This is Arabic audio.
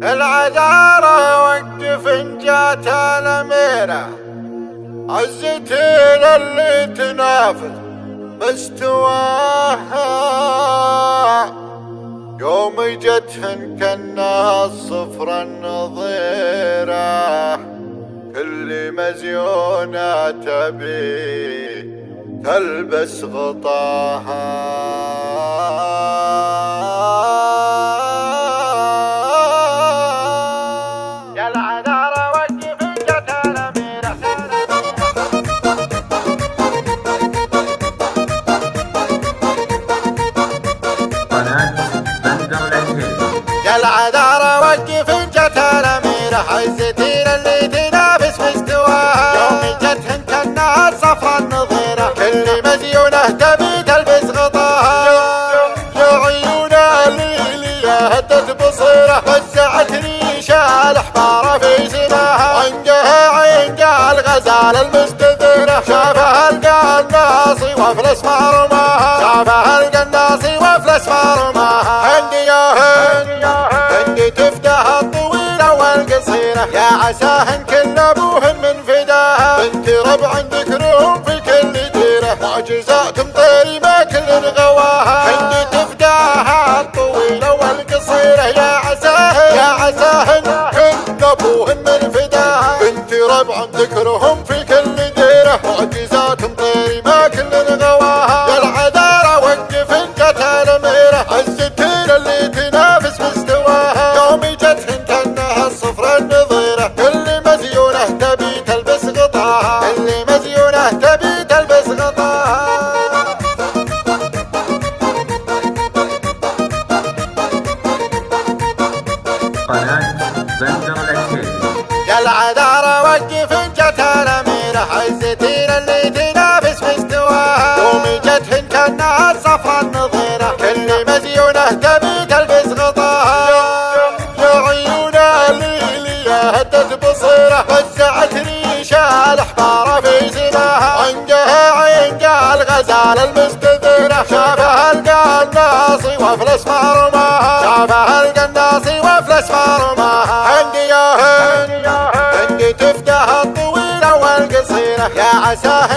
العذارى وقف إن جات الأميرة عزتي للي تنافس مستواها يوم جتهن كالناس الصفرة النظيرة كل مزيونة تبي تلبس غطاها. العذارى وقف إن جات الأميرة عزتي للي تنافس مستواها يوم جتهن كالنار صفرا النظيرة كل مزيونة تبي تلبس غطاها. يا عيون الليلية هدت بصيرة وزعت ريشة الأحبار في سماها عنقها الغزال المستثيرة شافها القناصي وافلس مرماها شافها القناصي وافلس مرماها. هندي يا هندي تفتح الطويلة والقصيرة يا عساهن كل ابوهن من فداها بنت ربع ذكرهم في كل ديرة معجزات مطيري ما كل غواها. هندي تفتح الطويلة والقصيرة يا عساهن كل ابوهن من فداها بنت ربع ذكرهم في كل ديرة معجزات مطيري ما كل غواها. يا العذارى وقف إن جات الأميرة عزتي للي تنافس مستواها يوم جتهن كأنها الصفرة النظيرة كل مزيونة تبي تلبس غطاها كل مزيونة تبي تلبس غطاها. يا العذارى وقف إن جات الأميرة عزتي للي تنافس مستواها يوم جتهن كأنها الصفرة النظيرة كل مزيونة تبي تلبس غطاها. يا عيون الليلية هدت بصيرة وزعت ريشة الأحبار في سماها عنقها الغزال المستثيرة شافها القناصي وافلس مرماها شافها القناصي وافلس مرماها. هندي يا هندي تفتح الطويلة والقصيرة يا عساها